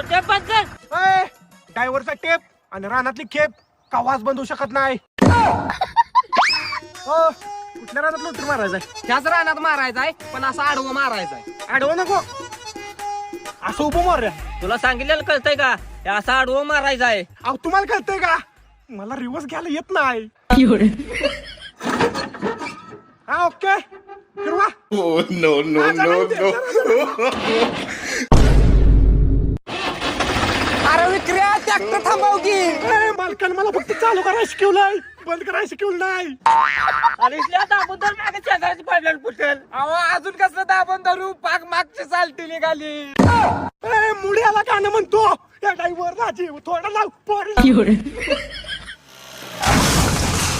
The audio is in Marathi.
तो टेप बंद कर. ड्रायव्हरचा टेप आणि रानातली खेप कवाच बंद होऊ शकत नाही. कुठल्या रानात लोटर मारायचंय? ह्याच रानात मारायचाय पण असं आडवं मारायचाय. आडवं नको, असं उभं मार. तुला सांगितलेलं कळतंय का? हे असं आडवं मारायचं आहे. अहो तुम्हाला कळतंय का? मला रिवर्स घ्यायला येत नाही. हा ओके फिरवा. अरे विक्रिया ट्रॅक्टर थांबव की. मालकाने मला फक्त चालू करायला शिकवलंय, बंद करायला शिकवलं नाही. आणि इसल्या दाबून तर मागे शेजारची पडलेलं पुटेल. अहो अजून कसं दाबून धरू, पाक मागची चालती निघाली. मुळ्याला गाणं म्हणतो या ड्रायव्हर राजीव थोडा लाव पोरी.